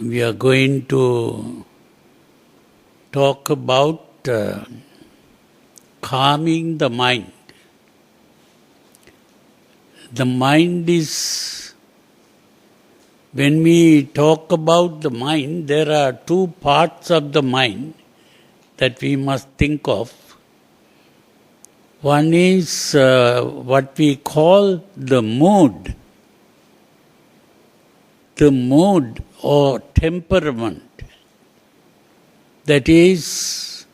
we are going to talk about calming the mind. The mind is, when we talk about the mind, there are two parts of the mind that we must think of. One is what we call the mood or temperament. That is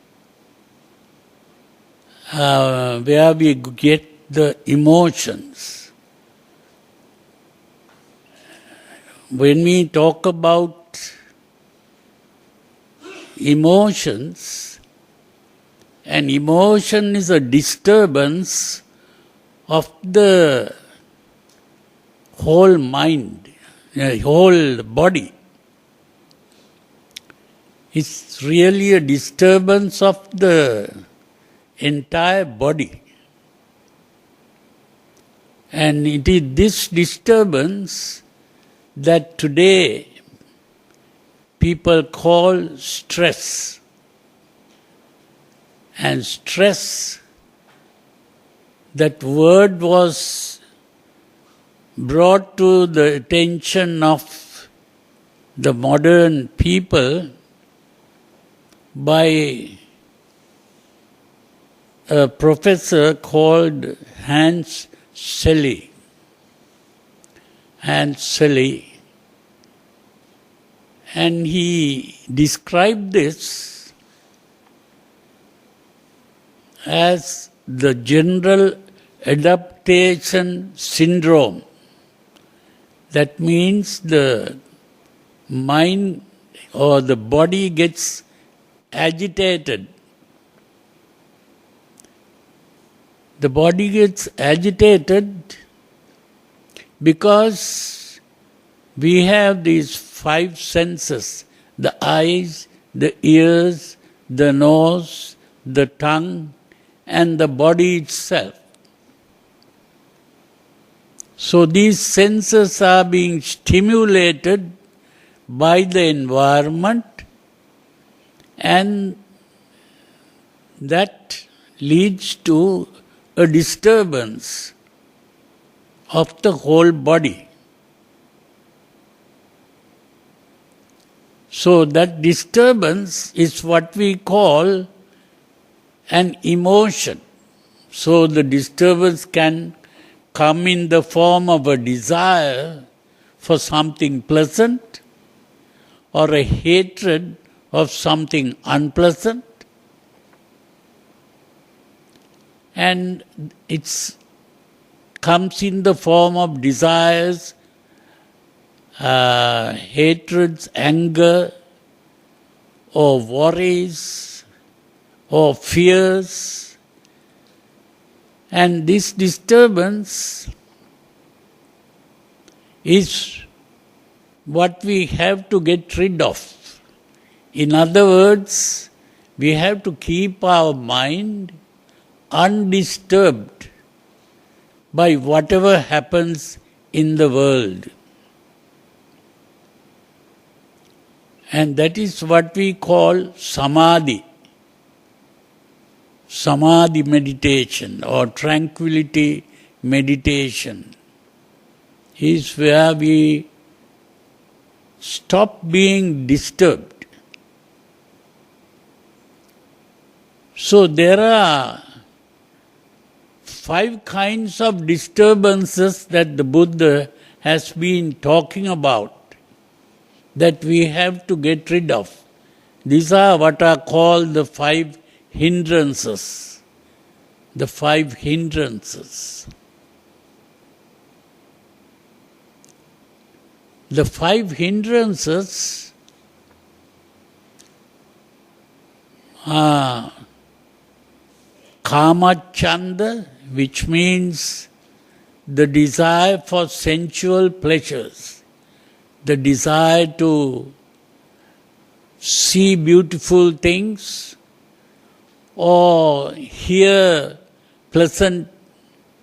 where we get the emotions. When we talk about emotions, an emotion is a disturbance of the whole mind, whole body. It's really a disturbance of the entire body. And it is this disturbance that today people call stress. And stress, that word was brought to the attention of the modern people by a professor called Hans Selye. And he described this as the general adaptation syndrome. That means the mind or the body gets agitated. The body gets agitated because we have these five senses: the eyes, the ears, the nose, the tongue, and the body itself. So these senses are being stimulated by the environment, and that leads to a disturbance of the whole body. So that disturbance is what we call an emotion. So the disturbance can come in the form of a desire for something pleasant or a hatred of something unpleasant. And it comes in the form of desires, hatreds, anger, or worries, or fears. And this disturbance is what we have to get rid of. In other words, we have to keep our mind undisturbed by whatever happens in the world. And that is what we call samadhi. Samadhi meditation or tranquility meditation is where we stop being disturbed. So there are 5 kinds of disturbances that the Buddha has been talking about that we have to get rid of. These are what are called the 5 hindrances. The 5 hindrances. The 5 hindrances are kamachanda, which means the desire for sensual pleasures, the desire to see beautiful things or hear pleasant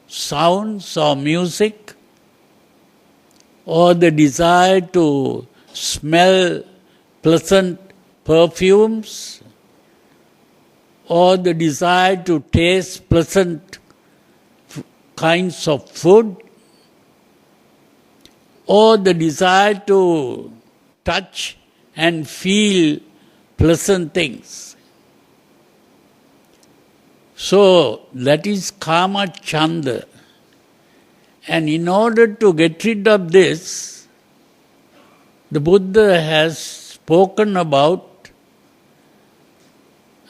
sounds or music, or the desire to smell pleasant perfumes, or the desire to taste pleasant kinds of food, or the desire to touch and feel pleasant things. So that is Kama Chanda. And in order to get rid of this, the Buddha has spoken about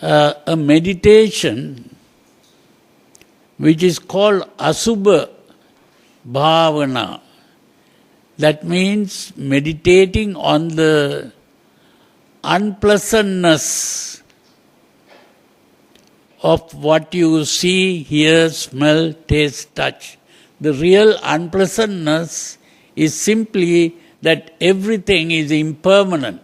a meditation which is called Asubha Bhavana. That means meditating on the unpleasantness of what you see, hear, smell, taste, touch. The real unpleasantness is simply that everything is impermanent.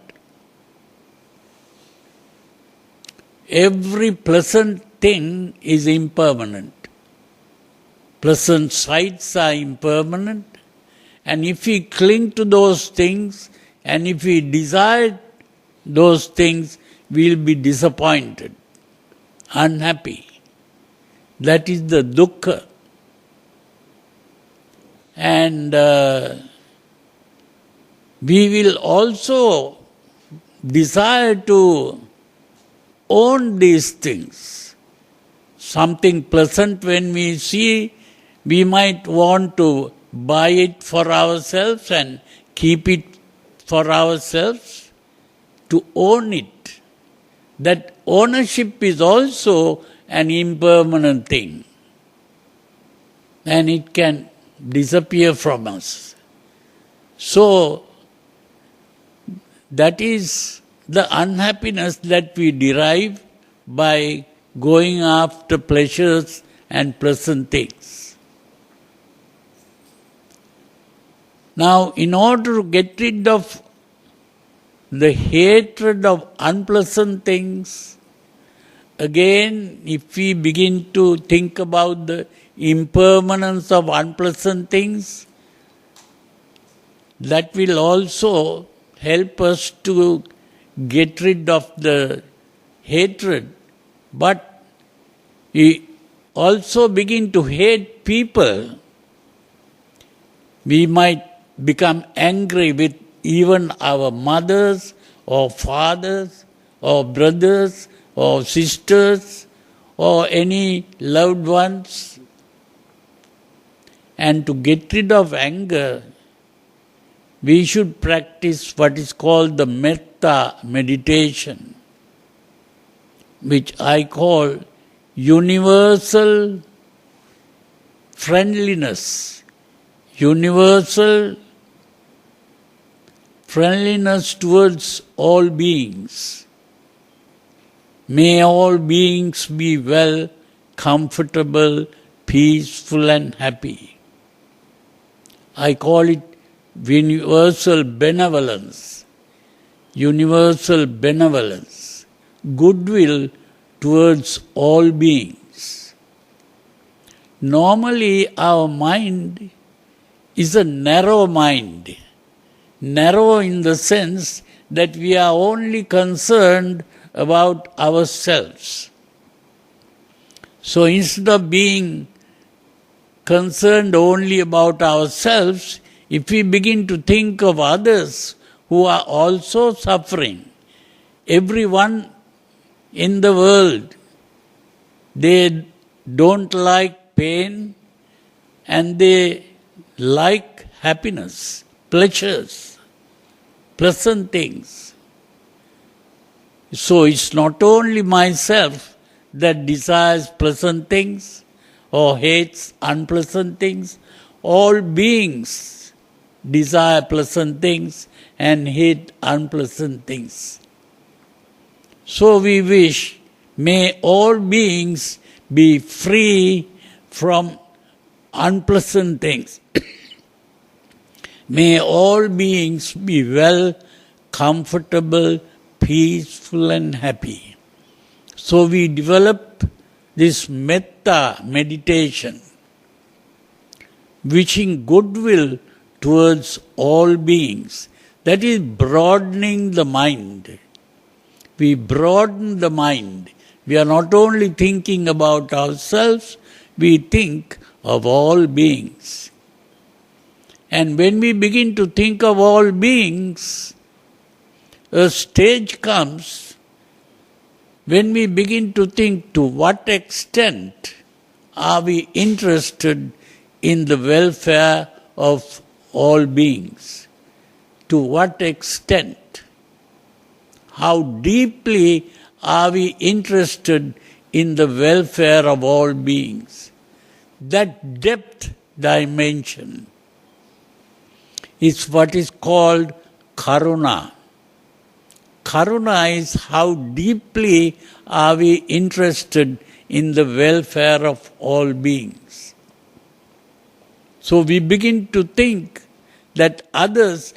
Every pleasant thing is impermanent. Pleasant sights are impermanent. And if we cling to those things, and if we desire those things, we will be disappointed, unhappy. That is the dukkha. And we will also desire to own these things. Something pleasant when we see, we might want to buy it for ourselves and keep it for ourselves, to own it. That ownership is also an impermanent thing, and it can disappear from us. So, that is the unhappiness that we derive by going after pleasures and pleasant things. Now, in order to get rid of the hatred of unpleasant things, again, if we begin to think about the impermanence of unpleasant things, that will also help us to get rid of the hatred. But we also begin to hate people. We might become angry with even our mothers or fathers or brothers or sisters or any loved ones. And to get rid of anger, we should practice what is called the metta meditation, which I call universal friendliness. Universal friendliness towards all beings. May all beings be well, comfortable, peaceful and happy. I call it universal benevolence. Universal benevolence. Goodwill towards all beings. Normally our mind is a narrow mind. Narrow in the sense that we are only concerned about ourselves. So instead of being concerned only about ourselves, if we begin to think of others who are also suffering, everyone in the world, they don't like pain and they like happiness, pleasures, pleasant things. So it's not only myself that desires pleasant things or hates unpleasant things. All beings desire pleasant things and hate unpleasant things. So we wish, may all beings be free from unpleasant things. May all beings be well, comfortable, peaceful and happy. So we develop this metta meditation, wishing goodwill towards all beings. That is broadening the mind. We broaden the mind. We are not only thinking about ourselves, we think of all beings. And when we begin to think of all beings, a stage comes when we begin to think to what extent are we interested in the welfare of all beings. To what extent? How deeply are we interested in the welfare of all beings? That depth dimension is what is called karuna. Karuna is how deeply are we interested in the welfare of all beings. So we begin to think that others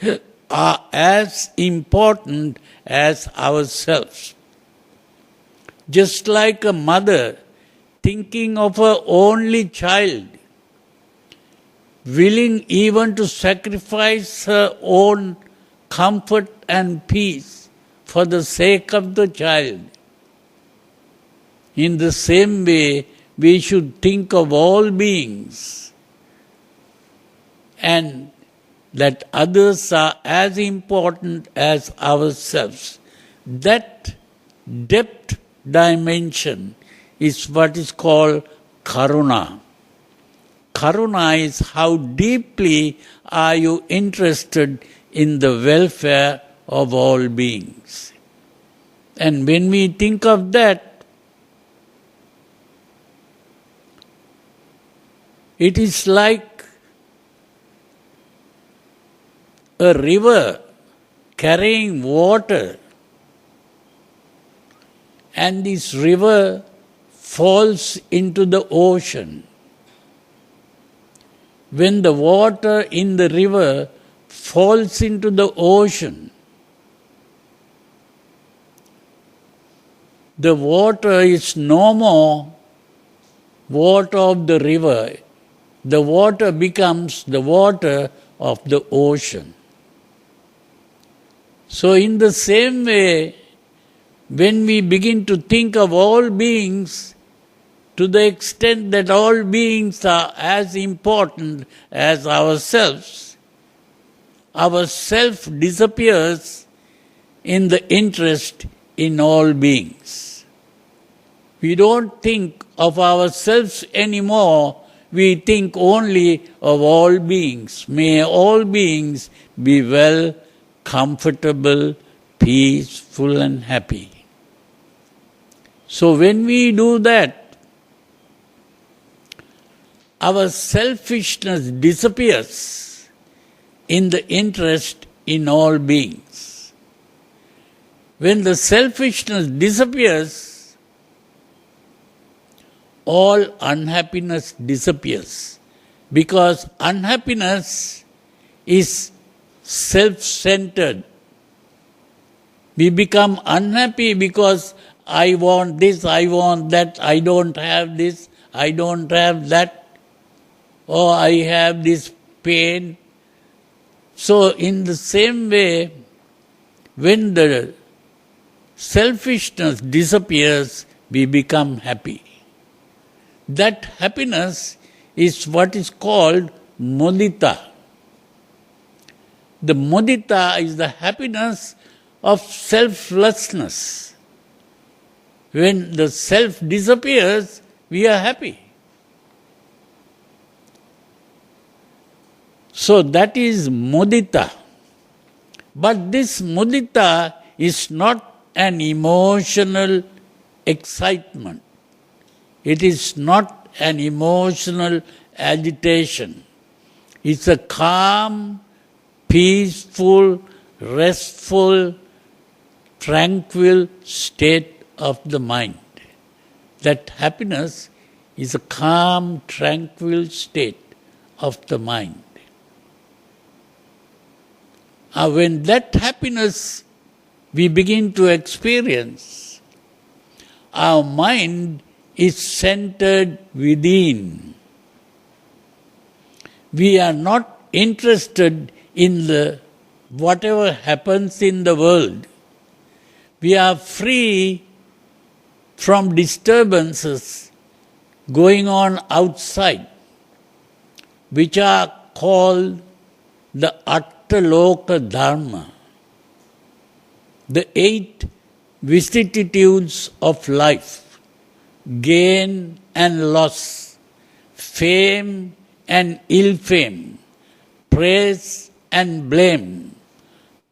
are as important as ourselves. Just like a mother thinking of her only child, willing even to sacrifice her own comfort and peace for the sake of the child. In the same way, we should think of all beings and that others are as important as ourselves. That depth dimension is what is called karuna. Karuna is how deeply are you interested in the welfare of all beings. And when we think of that, it is like a river carrying water, and this river falls into the ocean. When the water in the river falls into the ocean, the water is no more water of the river. The water becomes the water of the ocean. So in the same way, when we begin to think of all beings, to the extent that all beings are as important as ourselves, our self disappears in the interest in all beings. We don't think of ourselves anymore, we think only of all beings. May all beings be well, comfortable, peaceful and happy. So when we do that, our selfishness disappears in the interest in all beings. When the selfishness disappears, all unhappiness disappears, because unhappiness is self-centered. We become unhappy because I want this, I want that, I don't have this, I don't have that, or I have this pain. So in the same way, when the selfishness disappears, we become happy. That happiness is what is called mudita. The mudita is the happiness of selflessness. When the self disappears, we are happy. So that is mudita. But this mudita is not an emotional excitement. It is not an emotional agitation. It's a calm, peaceful, restful, tranquil state of the mind. That happiness is a calm, tranquil state of the mind. When that happiness we begin to experience, our mind is centered within. We are not interested in the whatever happens in the world, we are free from disturbances going on outside, which are called the Attaloka Dharma, the 8 vicissitudes of life, gain and loss, fame and ill fame, praise and blame,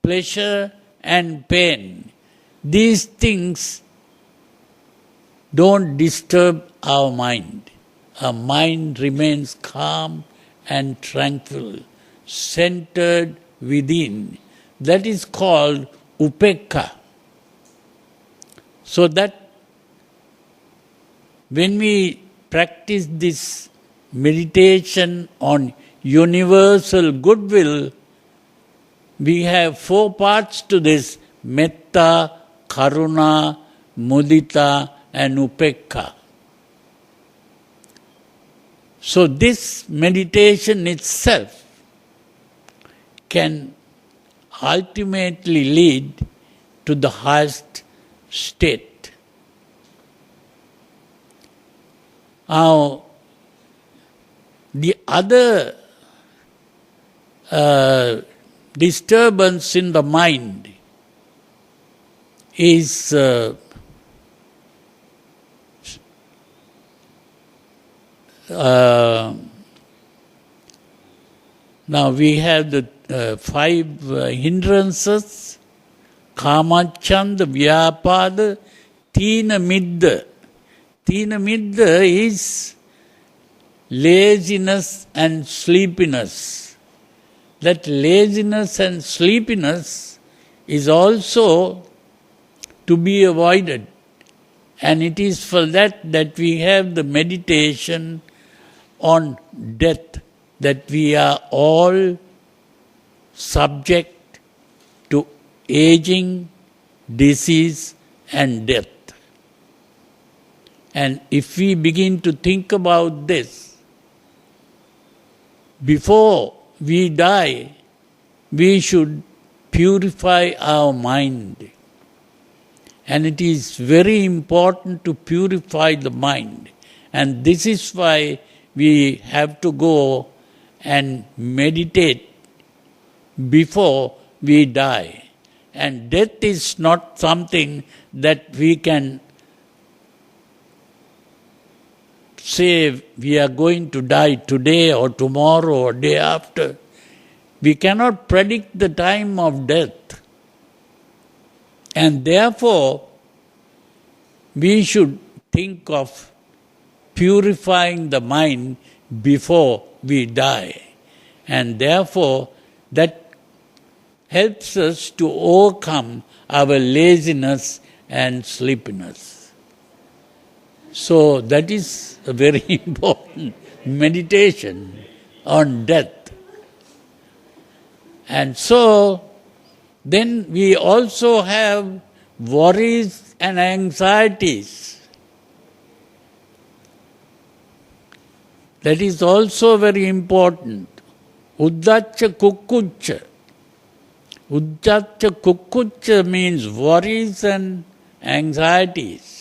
pleasure and pain. These things don't disturb our mind. Our mind remains calm and tranquil, centered within. That is called upekka. So that when we practice this meditation on universal goodwill, we have 4 parts to this: metta, karuna, mudita and upekka. So this meditation itself can ultimately lead to the highest state. Now, the other disturbance in the mind is now we have the 5 hindrances: kamachanda, vyapada, tina midda. Tina midda is laziness and sleepiness. That laziness and sleepiness is also to be avoided. And it is for that we have the meditation on death, that we are all subject to aging, disease and death. And if we begin to think about this, before we die, we should purify our mind. And it is very important to purify the mind. And this is why we have to go and meditate before we die. And death is not something that we can say we are going to die today or tomorrow or day after. We cannot predict the time of death. And therefore, we should think of purifying the mind before we die. And therefore, that helps us to overcome our laziness and sleepiness. So that is a very important meditation on death. And so, then we also have worries and anxieties. That is also very important. Uddacha kukkucha. Uddacha kukkucha means worries and anxieties.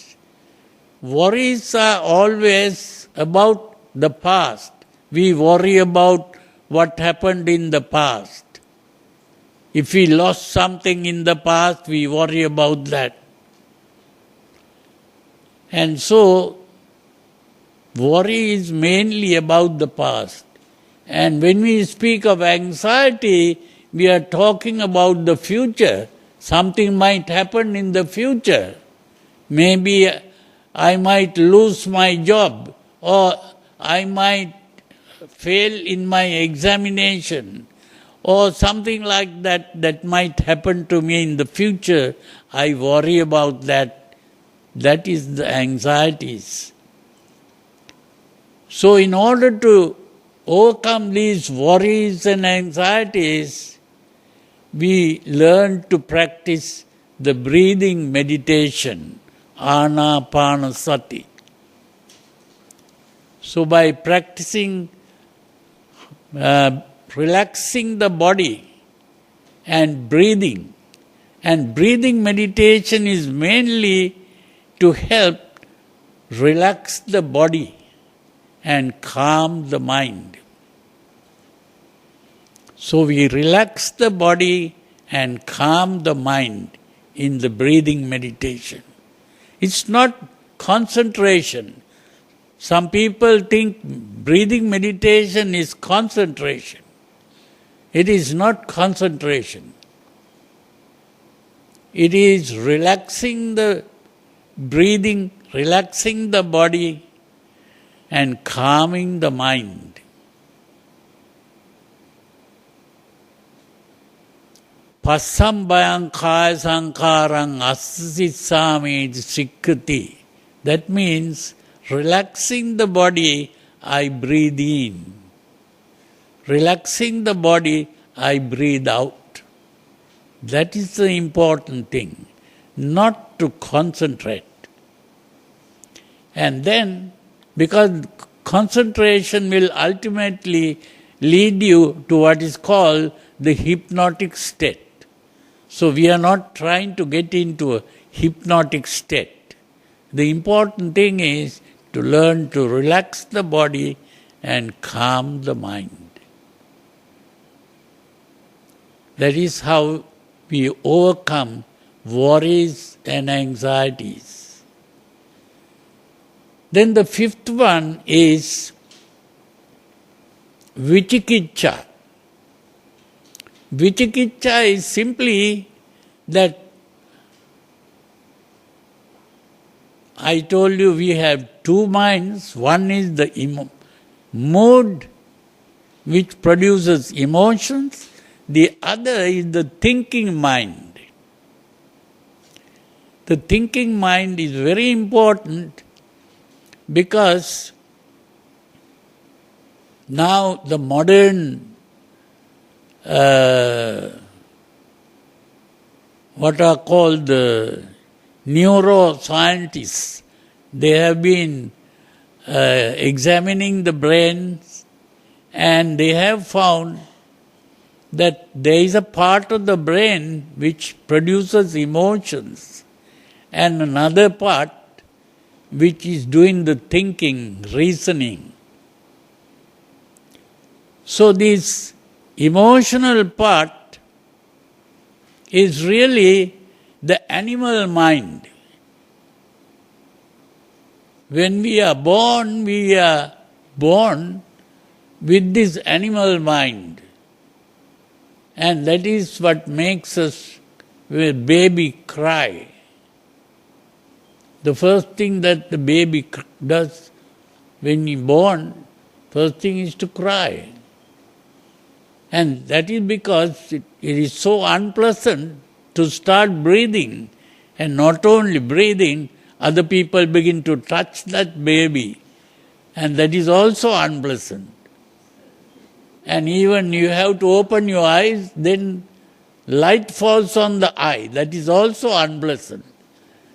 Worries are always about the past. We worry about what happened in the past. If we lost something in the past, we worry about that. And so, worry is mainly about the past. And when we speak of anxiety, we are talking about the future. Something might happen in the future. Maybe I might lose my job, or I might fail in my examination, or something like that might happen to me in the future. I worry about that. That is the anxieties. So in order to overcome these worries and anxieties, we learn to practice the breathing meditation, Anapanasati. So by practicing relaxing the body and breathing. And breathing meditation is mainly to help relax the body and calm the mind. So we relax the body and calm the mind in the breathing meditation. It's not concentration. Some people think breathing meditation is concentration. It is not concentration. It is relaxing the breathing, relaxing the body and calming the mind. Passam bayang kaya sankarang asisami sikkati. That means relaxing the body, I breathe in. Relaxing the body, I breathe out. That is the important thing, not to concentrate. And then, because concentration will ultimately lead you to what is called the hypnotic state. So we are not trying to get into a hypnotic state. The important thing is to learn to relax the body and calm the mind. That is how we overcome worries and anxieties. Then the fifth one is vicikiccha. Vicikiccha is simply that I told you we have two minds. One is the mood which produces emotions. The other is the thinking mind. The thinking mind is very important because now the modern what are called the neuroscientists, they have been examining the brains and they have found that there is a part of the brain which produces emotions and another part which is doing the thinking, reasoning. So this emotional part is really the animal mind. When we are born with this animal mind. And that is what makes us, when baby cry. The first thing that the baby does when he is born, first thing is to cry. And that is because it is so unpleasant to start breathing. And not only breathing, other people begin to touch that baby. And that is also unpleasant. And even you have to open your eyes, then light falls on the eye. That is also unpleasant.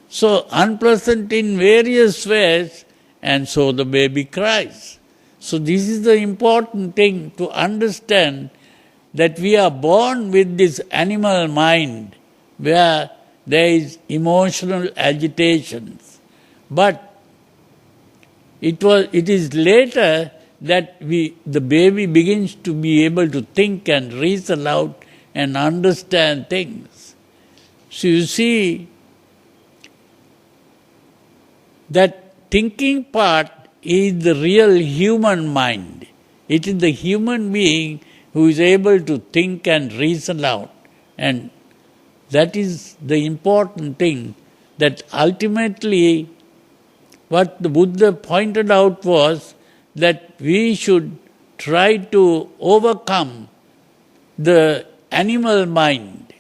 So unpleasant in various ways, and so the baby cries. So this is the important thing to understand, that we are born with this animal mind where there is emotional agitations. But it is later that the baby begins to be able to think and reason out and understand things. So you see, that thinking part is the real human mind. It is the human being who is able to think and reason out. And that is the important thing, that ultimately what the Buddha pointed out was that we should try to overcome the animal mind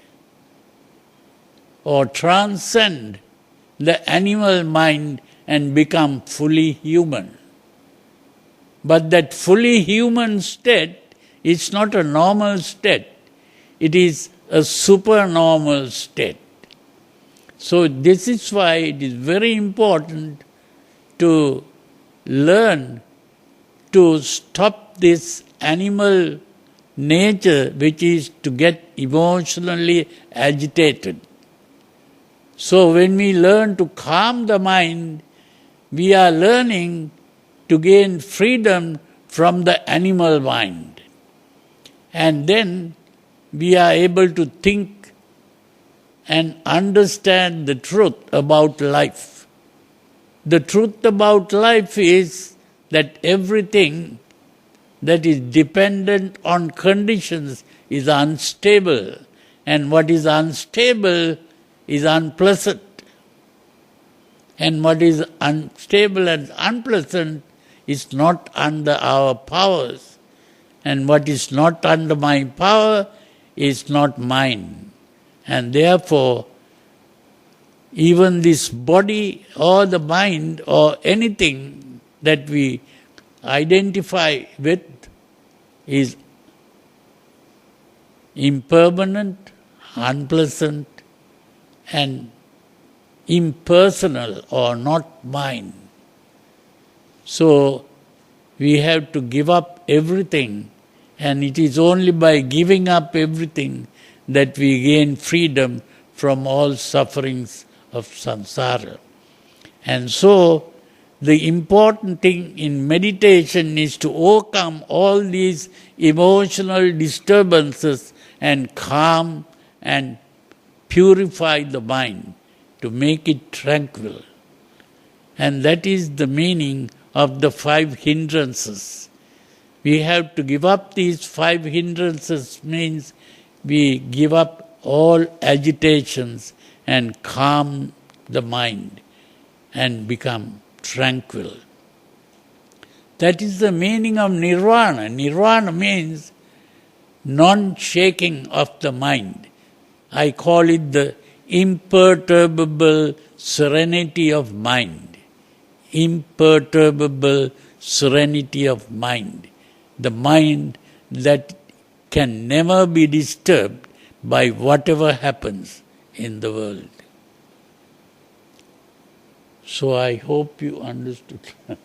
or transcend the animal mind and become fully human. But that fully human state is not a normal state. It is a supernormal state. So this is why it is very important to learn to stop this animal nature which is to get emotionally agitated. So when we learn to calm the mind, we are learning to gain freedom from the animal mind. And then we are able to think and understand the truth about life. The truth about life is that everything that is dependent on conditions is unstable, and what is unstable is unpleasant. And what is unstable and unpleasant is not under our powers, and what is not under my power is not mine. And therefore, even this body or the mind or anything that we identify with is impermanent, unpleasant, and impersonal or not mine. So we have to give up everything, and it is only by giving up everything that we gain freedom from all sufferings of samsara. And so the important thing in meditation is to overcome all these emotional disturbances and calm and purify the mind to make it tranquil. And that is the meaning of the 5 hindrances. We have to give up these 5 hindrances, means we give up all agitations and calm the mind and become tranquil. That is the meaning of nirvana. Nirvana means non-shaking of the mind. I call it the imperturbable serenity of mind. Imperturbable serenity of mind. The mind that can never be disturbed by whatever happens in the world. So I hope you understood. Any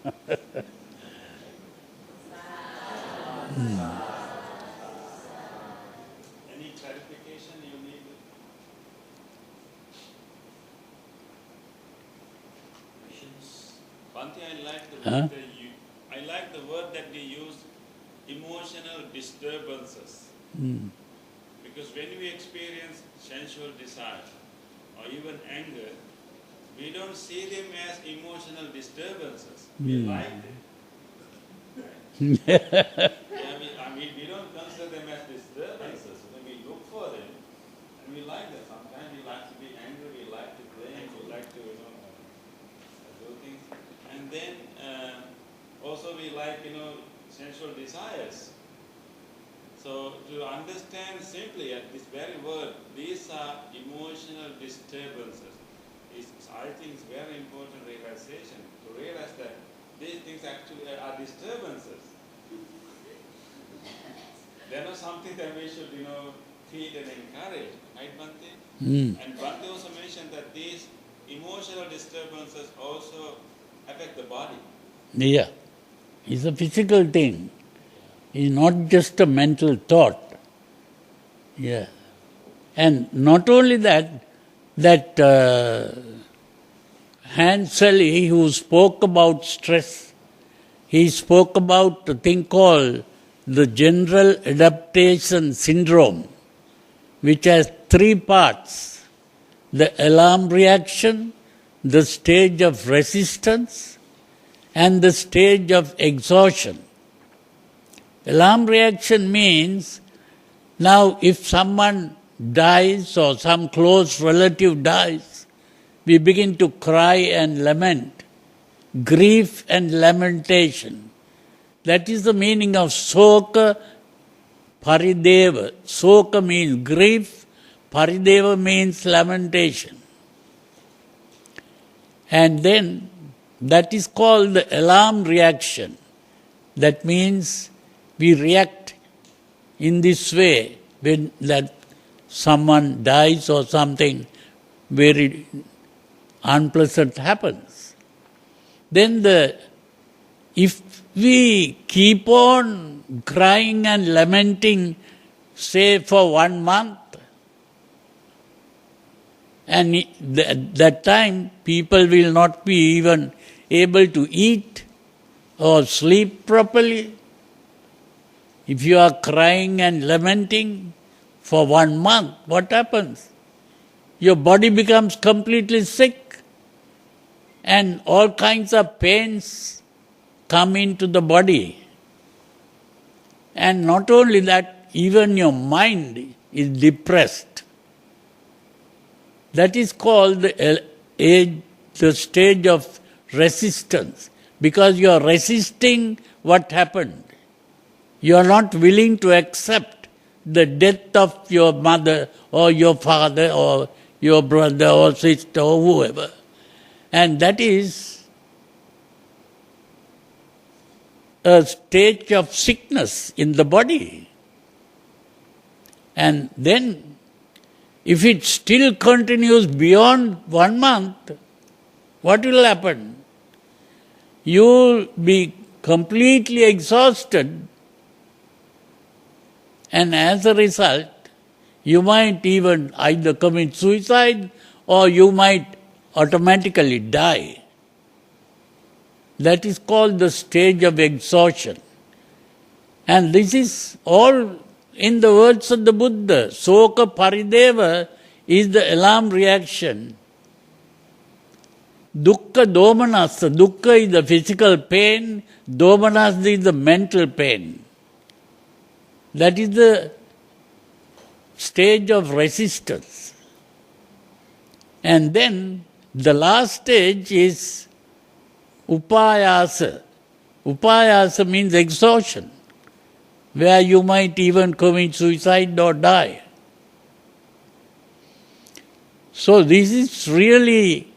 clarification you need? Bhante, I like the word that they use, emotional disturbances. Because when we experience sensual desire or even anger, we don't see them as emotional disturbances. We like them. We don't consider them as disturbances. When we look for them, and we like them. Sometimes we like to be angry, we like to blame, we like to do things. And then also we like sensual desires. So to understand simply at this very word, these are emotional disturbances. I think it's very important realization to realize that these things actually are disturbances. They're not something that we should, feed and encourage, right, Bhante? And Bhante also mentioned that these emotional disturbances also affect the body. Yeah, it's a physical thing. It's not just a mental thought. Yeah. And not only that Hansel, who spoke about stress, he spoke about a thing called the general adaptation syndrome, which has 3 parts: the alarm reaction, the stage of resistance, and the stage of exhaustion. Alarm reaction means, now if someone dies or some close relative dies, we begin to cry and lament, grief and lamentation. That is the meaning of soka parideva. Soka means grief, parideva means lamentation. And then that is called the alarm reaction. That means we react in this way when that someone dies or something very unpleasant happens. Then if we keep on crying and lamenting, say for 1 month, and at that time people will not be even able to eat or sleep properly. If you are crying and lamenting for 1 month, what happens? Your body becomes completely sick and all kinds of pains come into the body. And not only that, even your mind is depressed. That is called the stage of resistance, because you are resisting what happened. You are not willing to accept the death of your mother or your father or your brother or sister or whoever. And that is a stage of sickness in the body. And then, if it still continues beyond 1 month, what will happen? You will be completely exhausted, and as a result, you might even either commit suicide or you might automatically die. That is called the stage of exhaustion. And this is all in the words of the Buddha. Soka parideva is the alarm reaction. Dukkha domanassa. Dukkha is the physical pain. Domanassa is the mental pain. That is the stage of resistance. And then the last stage is upayasa. Upayasa means exhaustion, where you might even commit suicide or die. So this is really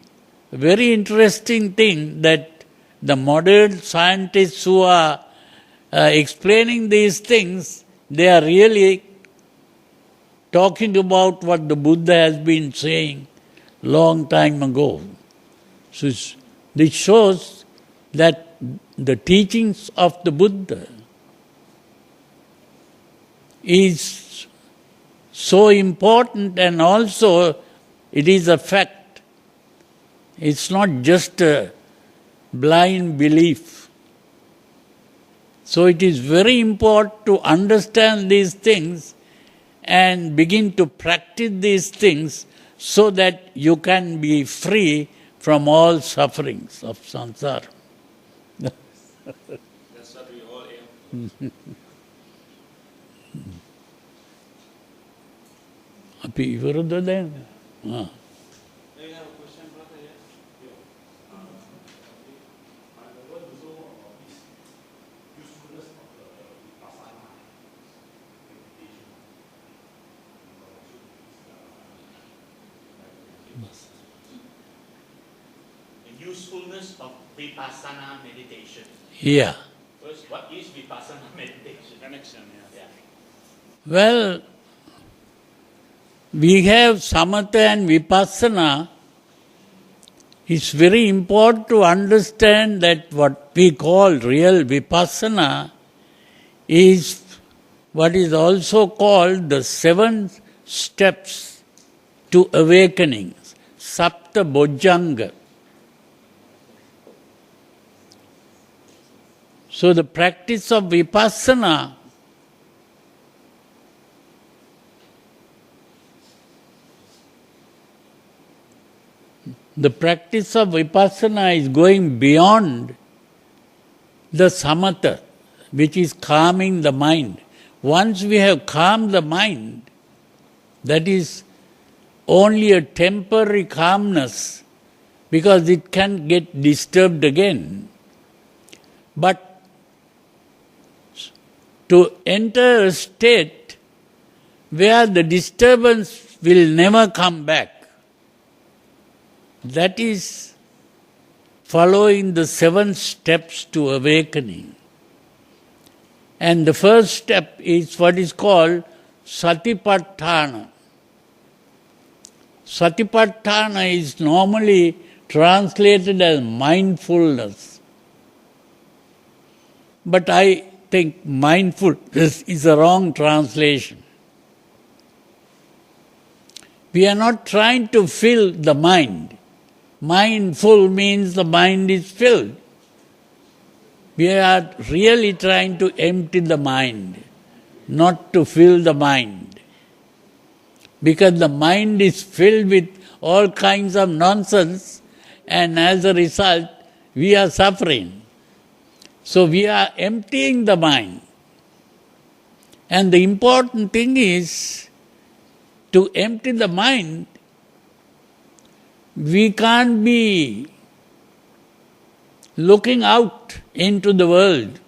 a very interesting thing that the modern scientists who are explaining these things, they are really talking about what the Buddha has been saying long time ago. So this shows that the teachings of the Buddha is so important, and also it is a fact. It's not just a blind belief. So it is very important to understand these things and begin to practice these things so that you can be free from all sufferings of samsara. That's what we all aim. Api ivaruddha then? Do you have a question, brother? Yes? The usefulness of Vipassana meditation. Yeah. First, what is Vipassana meditation? Connection, yeah. Well, we have samatha and vipassana. It's very important to understand that what we call real vipassana is what is also called the 7 steps to awakening, sapta bojjhanga. So the practice of vipassana is going beyond the samatha, which is calming the mind. Once we have calmed the mind, that is only a temporary calmness, because it can get disturbed again. But to enter a state where the disturbance will never come back, that is following the 7 steps to awakening. And the first step is what is called satipatthana. Satipatthana is normally translated as mindfulness. But I think mindfulness is a wrong translation. We are not trying to fill the mind. Mindful means the mind is filled. We are really trying to empty the mind, not to fill the mind. Because the mind is filled with all kinds of nonsense, and as a result, we are suffering. So we are emptying the mind. And the important thing is, to empty the mind, we can't be looking out into the world.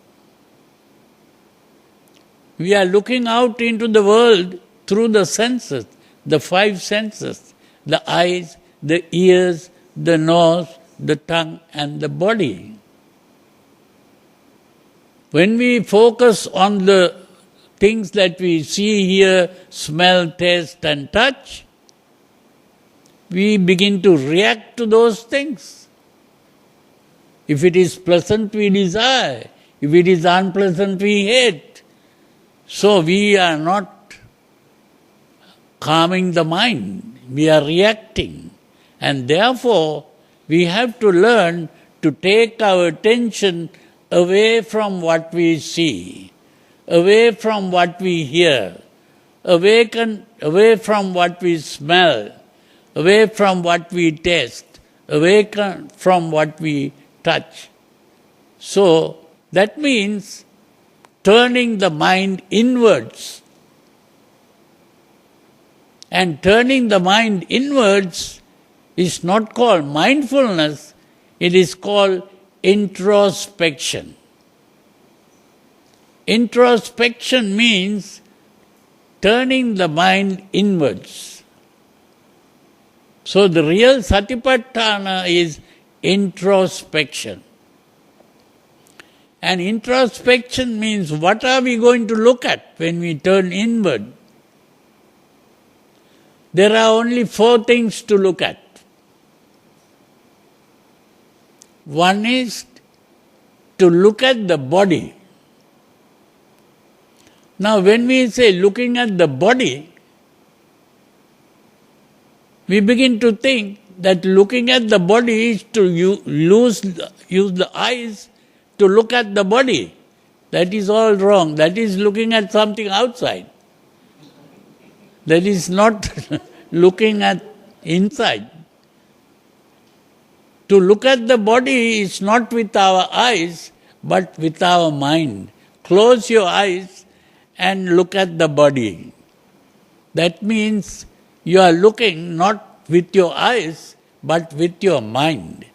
We are looking out into the world through the senses, the five senses, the eyes, the ears, the nose, the tongue, and the body. When we focus on the things that we see, hear, smell, taste, and touch, we begin to react to those things. If it is pleasant, we desire. If it is unpleasant, we hate. So we are not calming the mind. We are reacting. And therefore, we have to learn to take our attention away from what we see, away from what we hear, away from what we smell, away from what we taste, away from what we touch. So that means turning the mind inwards. And turning the mind inwards is not called mindfulness, it is called introspection. Introspection means turning the mind inwards. So the real Satipatthana is introspection. And introspection means what are we going to look at when we turn inward? There are only 4 things to look at. One is to look at the body. Now when we say looking at the body, we begin to think that looking at the body is to use the eyes to look at the body. That is all wrong. That is looking at something outside. That is not looking at inside. To look at the body is not with our eyes, but with our mind. Close your eyes and look at the body. That means you are looking not with your eyes, but with your mind.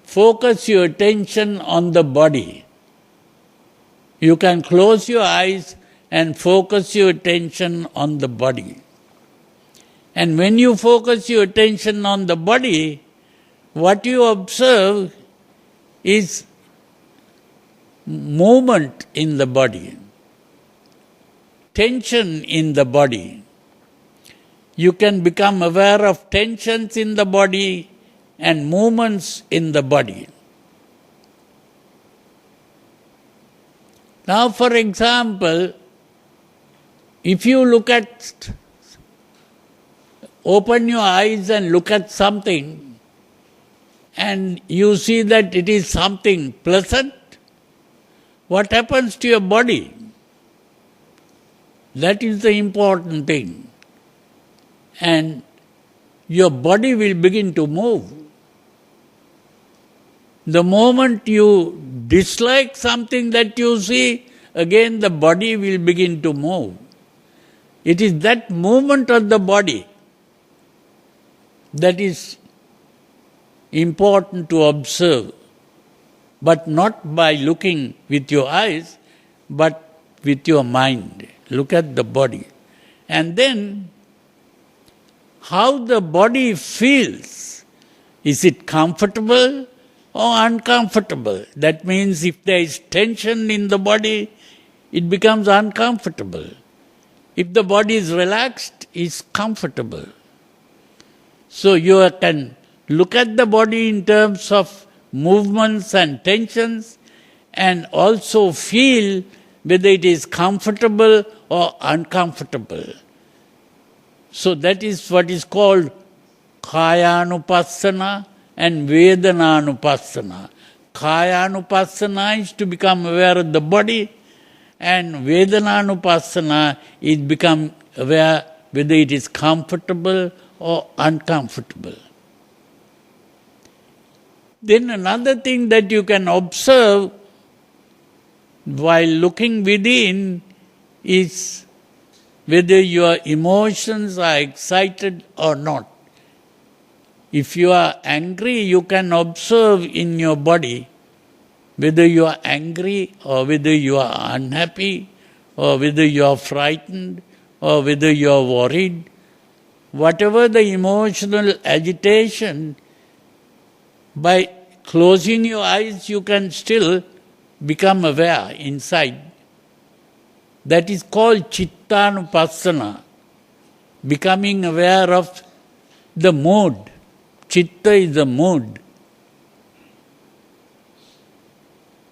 Focus your attention on the body. You can close your eyes and focus your attention on the body. And when you focus your attention on the body, what you observe is movement in the body, tension in the body. You can become aware of tensions in the body and movements in the body. Now, for example, if you open your eyes and look at something, and you see that it is something pleasant, what happens to your body? That is the important thing. And your body will begin to move. The moment you dislike something that you see, again the body will begin to move. It is that movement of the body that is important to observe, but not by looking with your eyes, but with your mind. Look at the body. And then, how the body feels. Is it comfortable or uncomfortable? That means if there is tension in the body, it becomes uncomfortable. If the body is relaxed, it's comfortable. So you can look at the body in terms of movements and tensions, and also feel whether it is comfortable or uncomfortable. So that is what is called Kayanupassana and Vedananupassana. Kayanupassana is to become aware of the body, and Vedananupassana is become aware whether it is comfortable or uncomfortable. Then another thing that you can observe while looking within is whether your emotions are excited or not. If you are angry, you can observe in your body whether you are angry or whether you are unhappy or whether you are frightened or whether you are worried. Whatever the emotional agitation, by closing your eyes you can still become aware inside. That is called Chittanupassana, becoming aware of the mood. Chitta is the mood.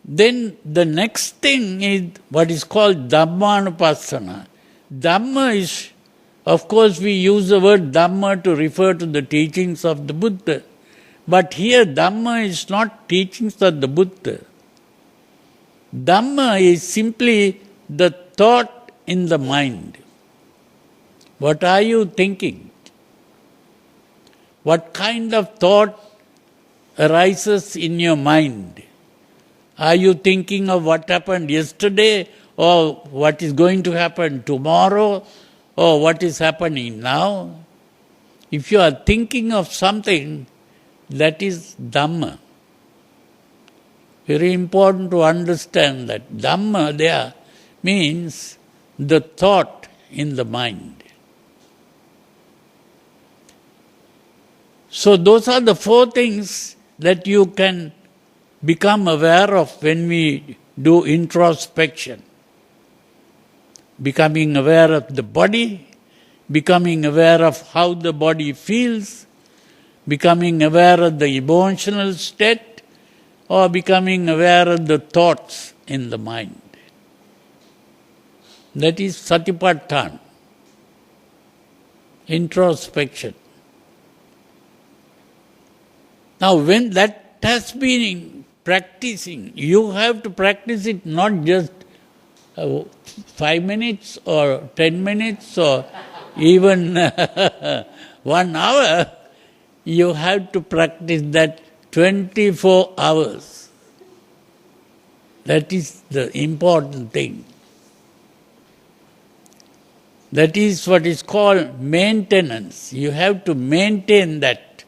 Then the next thing is what is called Dhammanupassana. Dhamma is, of course we use the word Dhamma to refer to the teachings of the Buddha. But here Dhamma is not teachings of the Buddha. Dhamma is simply the thought in the mind. What are you thinking? What kind of thought arises in your mind? Are you thinking of what happened yesterday, or what is going to happen tomorrow, or what is happening now? If you are thinking of something, that is Dhamma. Very important to understand that Dhamma there means the thought in the mind. So those are the four things that you can become aware of when we do introspection. Becoming aware of the body, becoming aware of how the body feels, becoming aware of the emotional state, or becoming aware of the thoughts in the mind. That is Satipatthana, introspection. Now when that has been practicing, you have to practice it not just 5 minutes or 10 minutes or even 1 hour. You have to practice that 24 hours. That is the important thing. That is what is called maintenance. You have to maintain that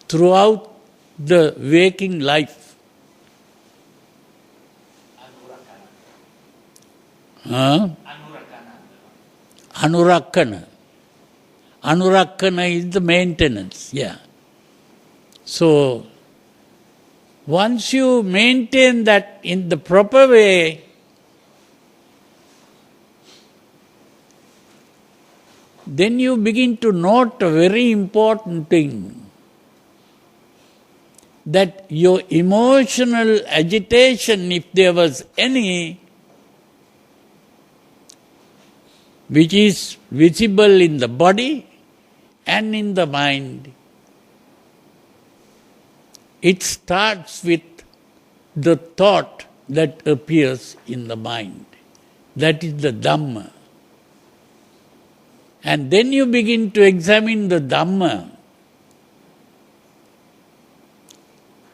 throughout the waking life. Anurakana. Anurakana is the maintenance, yeah. So, once you maintain that in the proper way, then you begin to note a very important thing, that your emotional agitation, if there was any, which is visible in the body and in the mind, it starts with the thought that appears in the mind. That is the Dhamma. And then you begin to examine the Dhamma.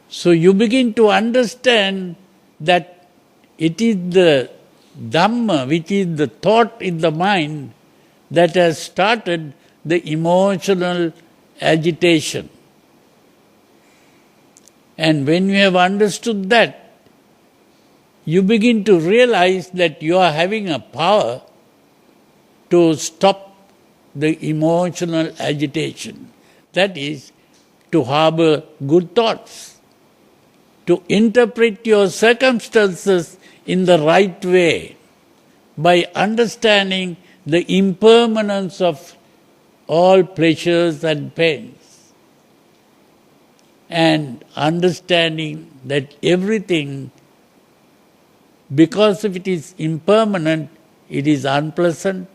So you begin to understand that it is the Dhamma, which is the thought in the mind, that has started the emotional agitation. And when you have understood that, you begin to realize that you are having a power to stop the emotional agitation. That is, to harbor good thoughts, to interpret your circumstances in the right way by understanding the impermanence of all pleasures and pains, and understanding that everything Because if it is impermanent, it is unpleasant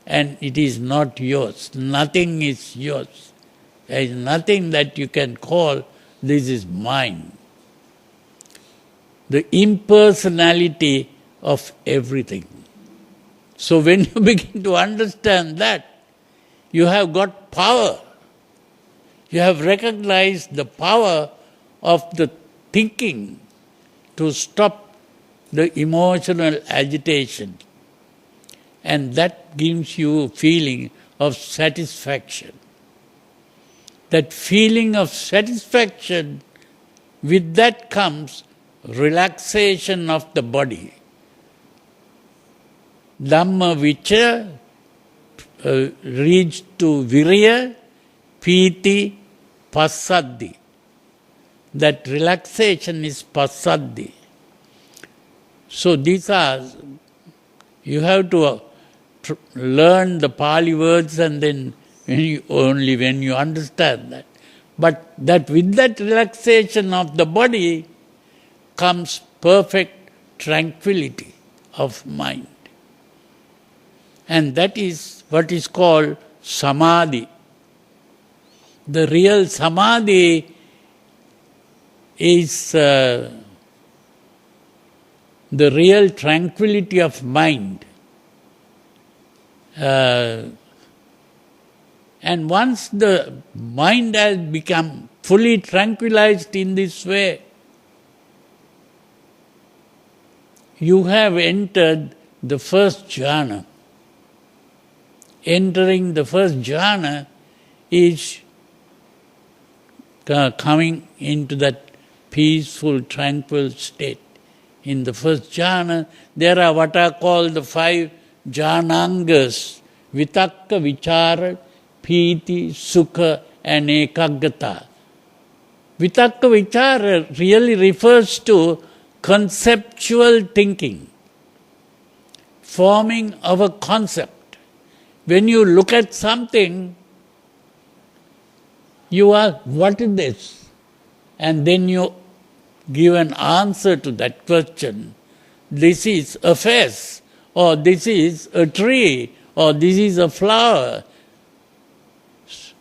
and it is not yours. Nothing is yours. There is nothing that you can call, this is mine. The impersonality of everything. So when you begin to understand that, you have got power. You have recognized the power of the thinking to stop the emotional agitation. And that gives you a feeling of satisfaction. That feeling of satisfaction, with that comes relaxation of the body. Dhamma vichara reached to virya, piti, passaddhi. That relaxation is passaddhi. So these are, you have to learn the Pali words and then only when you understand that. But that with that relaxation of the body comes perfect tranquility of mind. And that is what is called samadhi. The real samadhi is the real tranquility of mind. And once the mind has become fully tranquilized in this way, you have entered the first jhana. Entering the first jhana is coming into that peaceful, tranquil state. In the first jhana, there are what are called the 5 jhanangas: vitakka, vichara, piti, sukha and ekaggata. Vitakka vichara really refers to conceptual thinking, forming of a concept. When you look at something, you ask, what is this? And then you give an answer to that question. This is a face, or this is a tree, or this is a flower.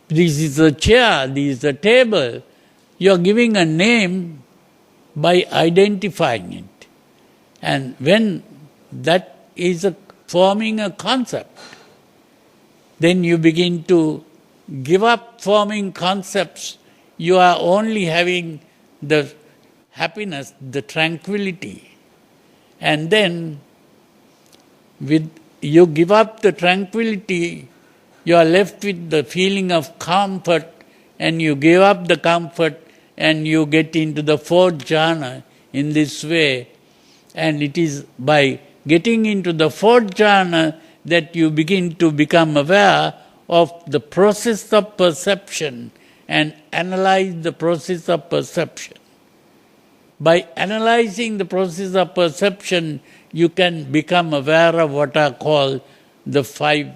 This is a chair, this is a table. You are giving a name by identifying it. And when that is forming a concept, then you begin to give up forming concepts. You are only having the happiness, the tranquility. And then with you give up the tranquility, you are left with the feeling of comfort, and you give up the comfort and you get into the 4th jhana in this way. And it is by getting into the 4th jhana that you begin to become aware of the process of perception and analyze the process of perception. By analyzing the process of perception, you can become aware of what are called the 5,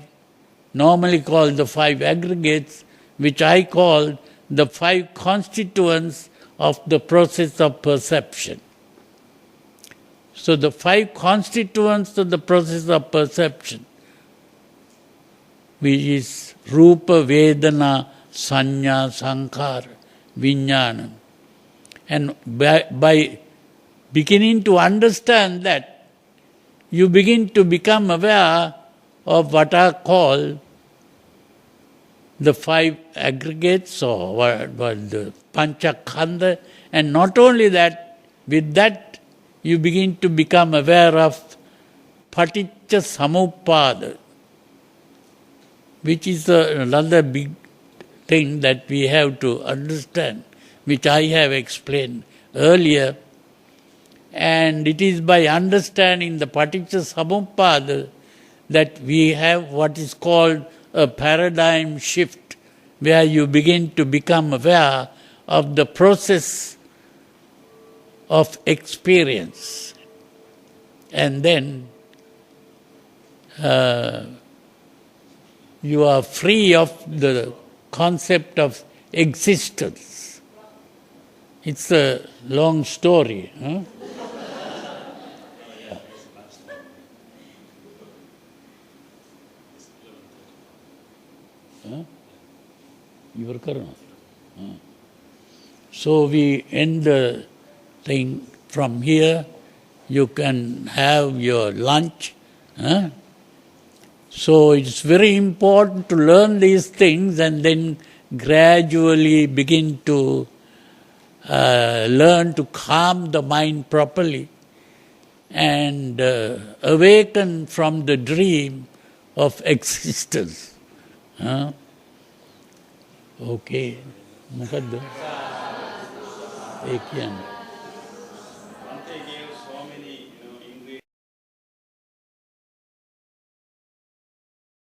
normally called the 5 aggregates, which I call the 5 constituents of the process of perception. So the 5 constituents of the process of perception, which is Rupa, Vedana, Sanya, Sankhara, Vijnana. And by beginning to understand that, you begin to become aware of what are called the 5 aggregates, or what the Panchakhandha. And not only that, with that you begin to become aware of Paticca Samuppada, which is another big thing that we have to understand, which I have explained earlier. And it is by understanding the Paticca Samuppada that we have what is called a paradigm shift, where you begin to become aware of the process of experience. And then you are free of the concept of existence. It's a long story. Huh? Your karma. So we end the thing from here. You can have your lunch. So it's very important to learn these things and then gradually begin to learn to calm the mind properly and awaken from the dream of existence. Okay. Mukadda. Ekyan.